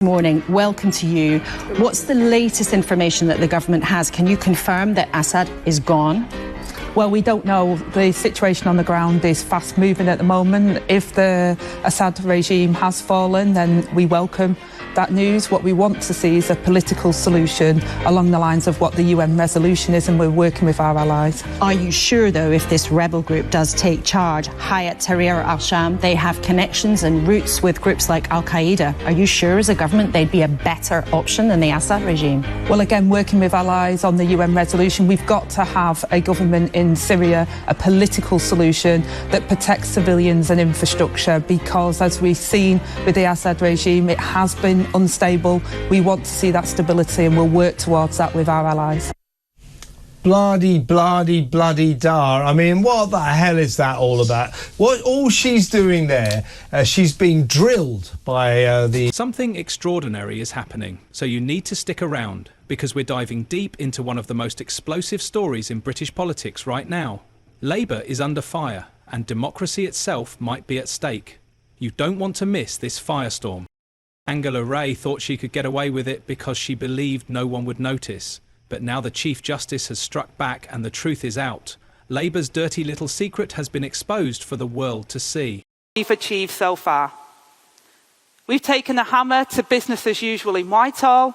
Morning. Welcome to you. What's the latest information that the government has? Can you confirm that Assad is gone? Well, we don't know. The situation on the ground is fast moving at the moment. If the Assad regime has fallen, then we welcome that news. What we want to see is a political solution along the lines of what the UN resolution is, and we're working with our allies. Are you sure, though, if this rebel group does take charge, Hayat Tahrir al-Sham, they have connections and roots with groups like Al-Qaeda? Are you sure as a government they'd be a better option than the Assad regime? Well, again, working with allies on the UN resolution, we've got to have a government in Syria, a political solution that protects civilians and infrastructure, because as we've seen with the Assad regime, it has been unstable. We want to see that stability, and we'll work towards that with our allies. Bloody da. I mean, what the hell is that all about? What all she's doing there, she's being drilled by the... Something extraordinary is happening, so you need to stick around, because we're diving deep into one of the most explosive stories in British politics right now. Labour is under fire, and democracy itself might be at stake. You don't want to miss this firestorm. Angela Ray thought she could get away with it because she believed no one would notice. But now the Chief Justice has struck back and the truth is out. Labour's dirty little secret has been exposed for the world to see. We've achieved so far. We've taken the hammer to business as usual in Whitehall,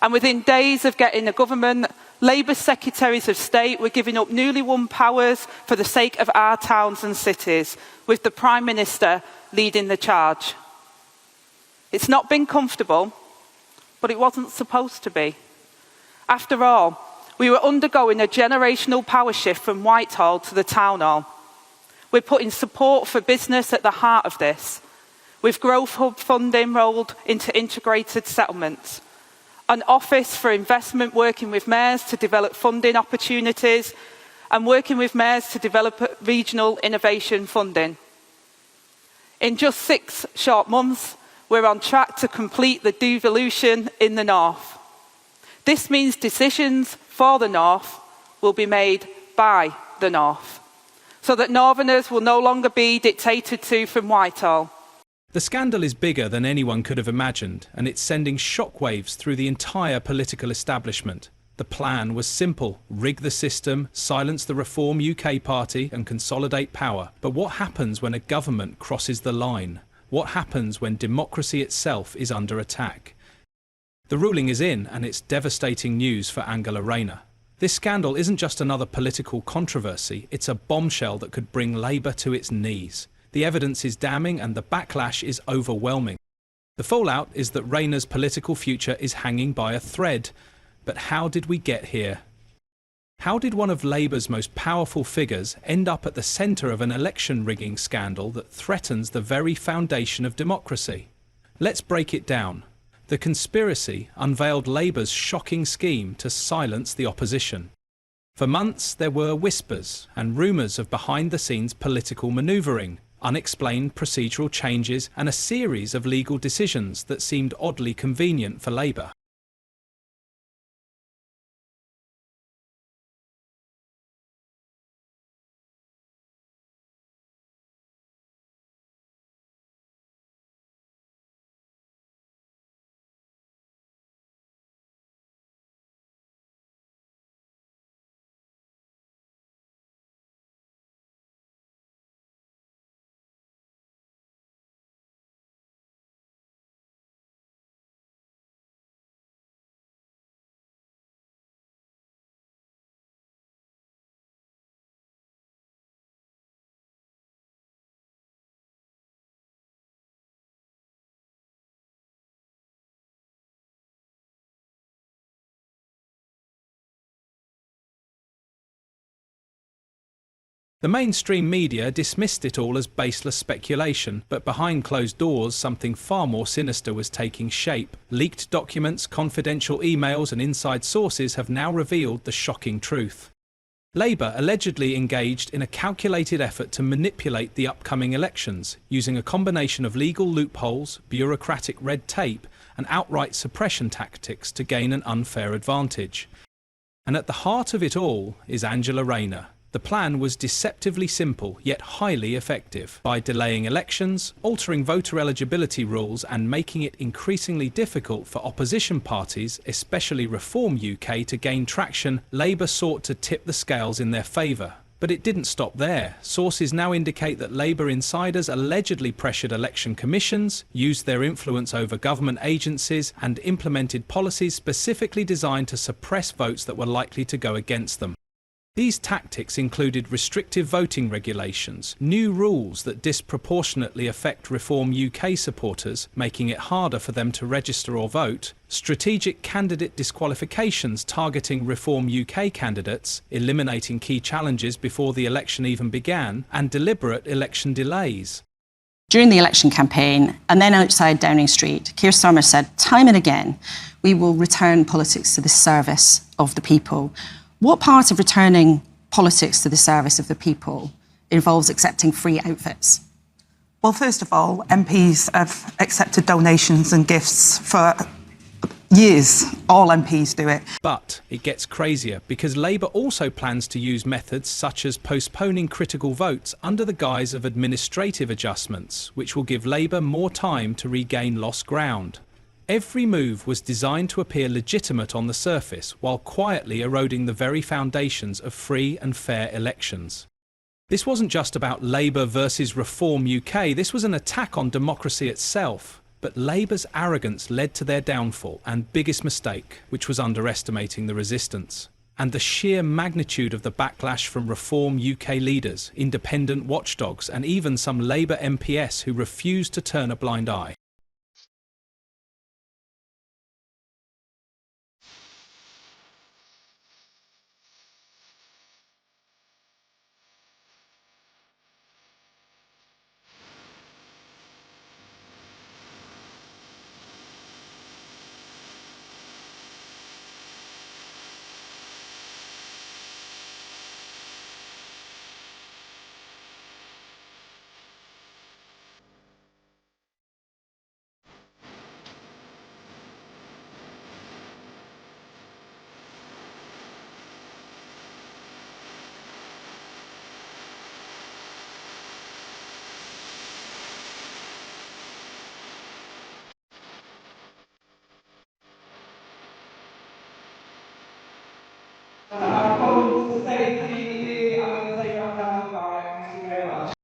and within days of getting a government, Labour secretaries of state were giving up newly won powers for the sake of our towns and cities, with the Prime Minister leading the charge. It's not been comfortable, but it wasn't supposed to be. After all, we were undergoing a generational power shift from Whitehall to the Town Hall. We're putting support for business at the heart of this, with Growth Hub funding rolled into integrated settlements, an office for investment working with mayors to develop funding opportunities, and working with mayors to develop regional innovation funding. In just 6 short months, we're on track to complete the devolution in the north. This means decisions for the north will be made by the north, so that northerners will no longer be dictated to from Whitehall. The scandal is bigger than anyone could have imagined, and it's sending shockwaves through the entire political establishment. The plan was simple: rig the system, silence the Reform UK party and consolidate power. But what happens when a government crosses the line? What happens when democracy itself is under attack? The ruling is in, and it's devastating news for Angela Rayner. This scandal isn't just another political controversy, it's a bombshell that could bring Labour to its knees. The evidence is damning and the backlash is overwhelming. The fallout is that Rayner's political future is hanging by a thread. But how did we get here? How did one of Labour's most powerful figures end up at the centre of an election rigging scandal that threatens the very foundation of democracy? Let's break it down. The conspiracy unveiled Labour's shocking scheme to silence the opposition. For months there were whispers and rumours of behind-the-scenes political manoeuvring, unexplained procedural changes and a series of legal decisions that seemed oddly convenient for Labour. The mainstream media dismissed it all as baseless speculation, but behind closed doors something far more sinister was taking shape. Leaked documents, confidential emails and inside sources have now revealed the shocking truth. Labour allegedly engaged in a calculated effort to manipulate the upcoming elections, using a combination of legal loopholes, bureaucratic red tape and outright suppression tactics to gain an unfair advantage. And at the heart of it all is Angela Rayner, The plan was deceptively simple, yet highly effective. By delaying elections, altering voter eligibility rules and making it increasingly difficult for opposition parties, especially Reform UK, to gain traction, Labour sought to tip the scales in their favour. But it didn't stop there. Sources now indicate that Labour insiders allegedly pressured election commissions, used their influence over government agencies, and implemented policies specifically designed to suppress votes that were likely to go against them. These tactics included restrictive voting regulations, new rules that disproportionately affect Reform UK supporters, making it harder for them to register or vote, strategic candidate disqualifications targeting Reform UK candidates, eliminating key challenges before the election even began, and deliberate election delays. During the election campaign, and then outside Downing Street, Keir Starmer said time and again, we will return politics to the service of the people. What part of returning politics to the service of the people involves accepting free outfits? Well, first of all, MPs have accepted donations and gifts for years. All MPs do it. But it gets crazier because Labour also plans to use methods such as postponing critical votes under the guise of administrative adjustments, which will give Labour more time to regain lost ground. Every move was designed to appear legitimate on the surface, while quietly eroding the very foundations of free and fair elections. This wasn't just about Labour versus Reform UK, this was an attack on democracy itself. But Labour's arrogance led to their downfall and biggest mistake, which was underestimating the resistance. And the sheer magnitude of the backlash from Reform UK leaders, independent watchdogs, and even some Labour MPs who refused to turn a blind eye.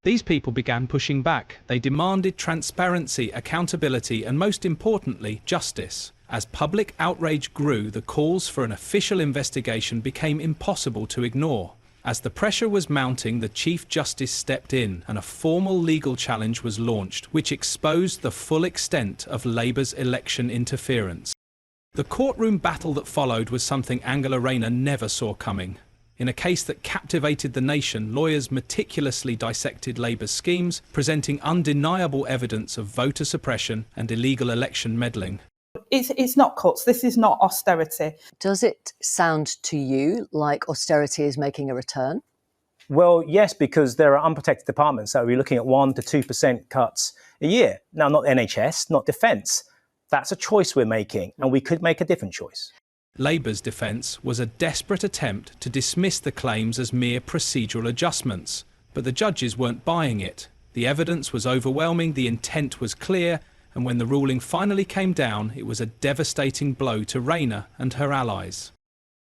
These people began pushing back. They demanded transparency, accountability, and most importantly, justice. As public outrage grew, the calls for an official investigation became impossible to ignore. As the pressure was mounting, the Chief Justice stepped in and a formal legal challenge was launched, which exposed the full extent of Labour's election interference. The courtroom battle that followed was something Rayner never saw coming. In a case that captivated the nation, lawyers meticulously dissected Labour's schemes, presenting undeniable evidence of voter suppression and illegal election meddling. It's not cuts. This is not austerity. Does it sound to you like austerity is making a return? Well, yes, because there are unprotected departments that we're looking at 1% to 2% cuts a year. Now, not NHS, not defence. That's a choice we're making, and we could make a different choice. Labour's defence was a desperate attempt to dismiss the claims as mere procedural adjustments, but the judges weren't buying it. The evidence was overwhelming, the intent was clear, and when the ruling finally came down, it was a devastating blow to Rayner and her allies.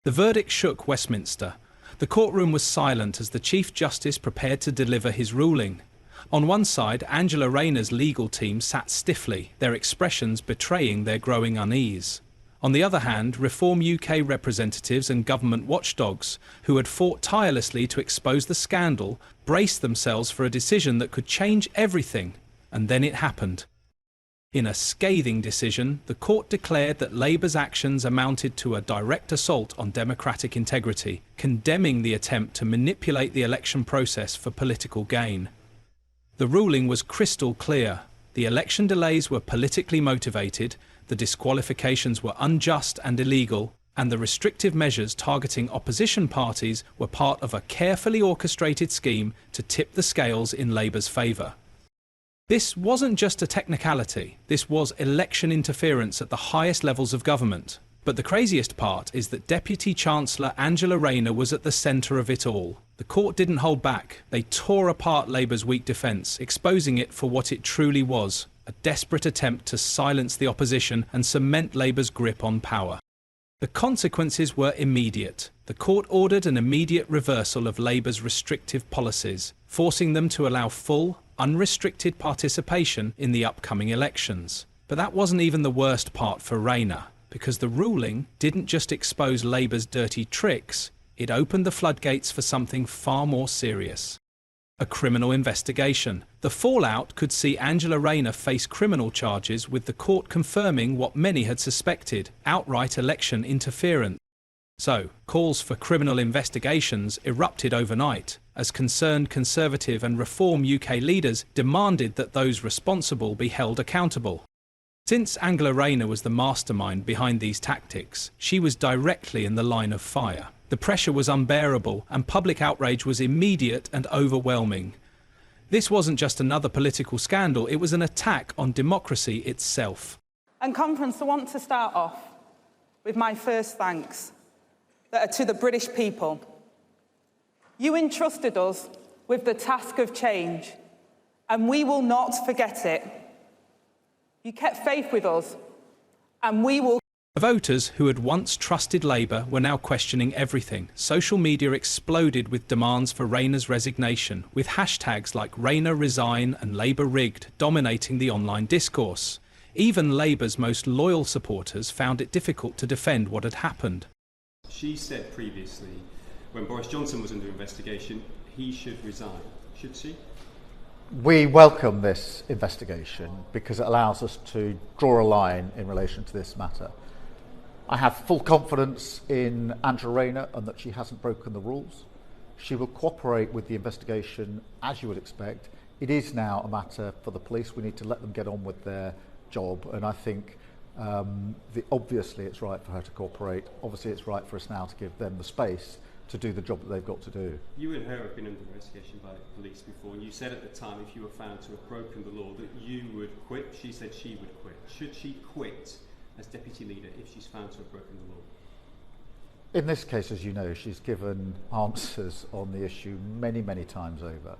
The verdict shook Westminster. The courtroom was silent as the Chief Justice prepared to deliver his ruling. On one side, Rayner's legal team sat stiffly, their expressions betraying their growing unease. On the other hand, Reform UK representatives and government watchdogs, who had fought tirelessly to expose the scandal, braced themselves for a decision that could change everything. And then it happened. In a scathing decision, the court declared that Labour's actions amounted to a direct assault on democratic integrity, condemning the attempt to manipulate the election process for political gain. The ruling was crystal clear. The election delays were politically motivated, the disqualifications were unjust and illegal, and the restrictive measures targeting opposition parties were part of a carefully orchestrated scheme to tip the scales in Labour's favour. This wasn't just a technicality, this was election interference at the highest levels of government. But the craziest part is that Deputy Chancellor Rayner was at the centre of it all. The court didn't hold back. They tore apart Labour's weak defence, exposing it for what it truly was, a desperate attempt to silence the opposition and cement Labour's grip on power. The consequences were immediate. The court ordered an immediate reversal of Labour's restrictive policies, forcing them to allow full, unrestricted participation in the upcoming elections. But that wasn't even the worst part for Rayner, because the ruling didn't just expose Labour's dirty tricks, it opened the floodgates for something far more serious. A criminal investigation. The fallout could see Angela Rayner face criminal charges, with the court confirming what many had suspected: outright election interference. So, calls for criminal investigations erupted overnight, as concerned Conservative and Reform UK leaders demanded that those responsible be held accountable. Since Angela Rayner was the mastermind behind these tactics, she was directly in the line of fire. The pressure was unbearable, and public outrage was immediate and overwhelming. This wasn't just another political scandal, it was an attack on democracy itself. And conference, I want to start off with my first thanks that are to the British people. You entrusted us with the task of change, and we will not forget it. You kept faith with us, and we will. Voters who had once trusted Labour were now questioning everything. Social media exploded with demands for Rayner's resignation, with hashtags like Rayner resign and Labour rigged dominating the online discourse. Even Labour's most loyal supporters found it difficult to defend what had happened. She said previously, when Boris Johnson was under investigation, he should resign. Should she? We welcome this investigation because it allows us to draw a line in relation to this matter. I have full confidence in Angela Rayner and that she hasn't broken the rules. She will cooperate with the investigation as you would expect. It is now a matter for the police. We need to let them get on with their job, and I think obviously it's right for her to cooperate. Obviously it's right for us now to give them the space to do the job that they've got to do. You and her have been under investigation by police before, and you said at the time if you were found to have broken the law that you would quit. She said she would quit. Should she quit as deputy leader if she's found to have broken the law? In this case, as you know, she's given answers on the issue many, many times over.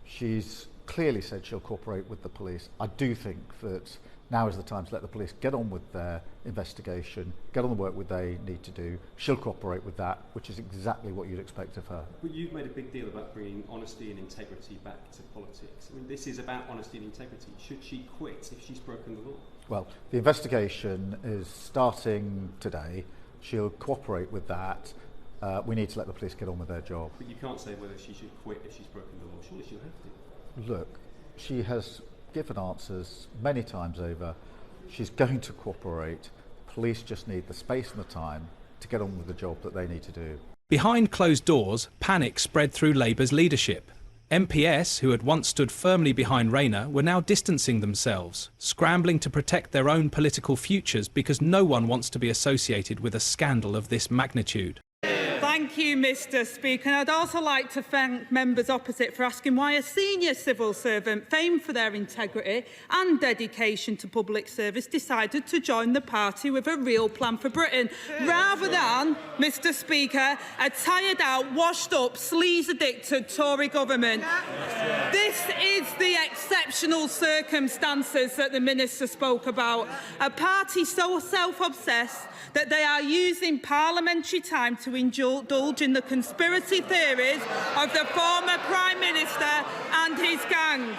She's clearly said she'll cooperate with the police. I do think that now is the time to let the police get on with their investigation, get on the work that they need to do. She'll cooperate with that, which is exactly what you'd expect of her. But you've made a big deal about bringing honesty and integrity back to politics. I mean, this is about honesty and integrity. Should she quit if she's broken the law? Well, the investigation is starting today. She'll cooperate with that. We need to let the police get on with their job. But you can't say whether she should quit if she's broken the law. Surely she'll have to. Look, she has given answers many times over. She's going to cooperate. Police just need the space and the time to get on with the job that they need to do. Behind closed doors, panic spread through Labour's leadership. MPS, who had once stood firmly behind Rayner, were now distancing themselves, scrambling to protect their own political futures because no one wants to be associated with a scandal of this magnitude. Thank you, Mr. Speaker. And I'd also like to thank members opposite for asking why a senior civil servant famed for their integrity and dedication to public service decided to join the party with a real plan for Britain, rather than, Mr. Speaker, a tired out, washed up, sleaze-addicted Tory government. This is the exceptional circumstances that the Minister spoke about. A party so self-obsessed that they are using parliamentary time to indulge in the conspiracy theories of the former Prime Minister and his gang.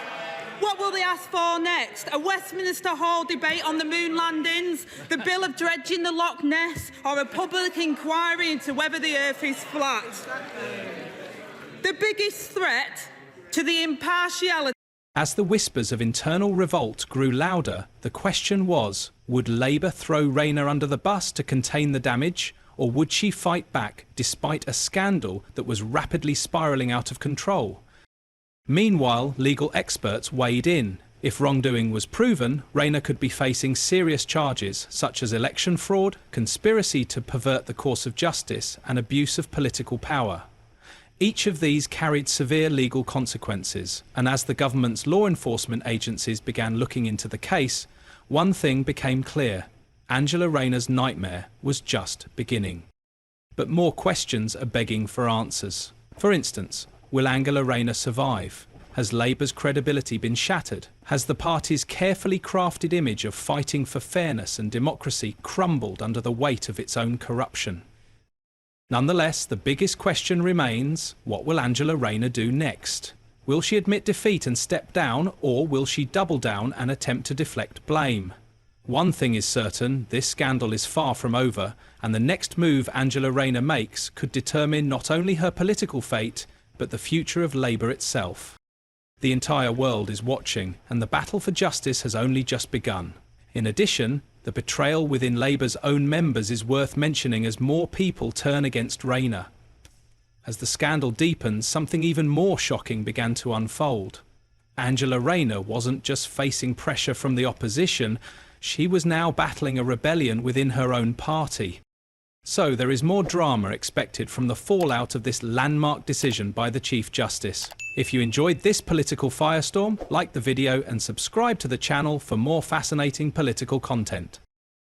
What will they ask for next? A Westminster Hall debate on the moon landings, the bill of dredging the Loch Ness, or a public inquiry into whether the Earth is flat? The biggest threat to the impartiality. As the whispers of internal revolt grew louder, the question was, would Labour throw Rayner under the bus to contain the damage, or would she fight back despite a scandal that was rapidly spiralling out of control? Meanwhile, legal experts weighed in. If wrongdoing was proven, Rayner could be facing serious charges such as election fraud, conspiracy to pervert the course of justice, and abuse of political power. Each of these carried severe legal consequences, and as the government's law enforcement agencies began looking into the case, one thing became clear: Angela Rayner's nightmare was just beginning. But more questions are begging for answers. For instance, will Angela Rayner survive? Has Labour's credibility been shattered? Has the party's carefully crafted image of fighting for fairness and democracy crumbled under the weight of its own corruption? Nonetheless, the biggest question remains, what will Angela Rayner do next? Will she admit defeat and step down, or will she double down and attempt to deflect blame? One thing is certain, this scandal is far from over, and the next move Angela Rayner makes could determine not only her political fate, but the future of Labour itself. The entire world is watching, and the battle for justice has only just begun. In addition, the betrayal within Labour's own members is worth mentioning as more people turn against Rayner. As the scandal deepens, something even more shocking began to unfold. Angela Rayner wasn't just facing pressure from the opposition, she was now battling a rebellion within her own party. So there is more drama expected from the fallout of this landmark decision by the Chief Justice. If you enjoyed this political firestorm, like the video and subscribe to the channel for more fascinating political content.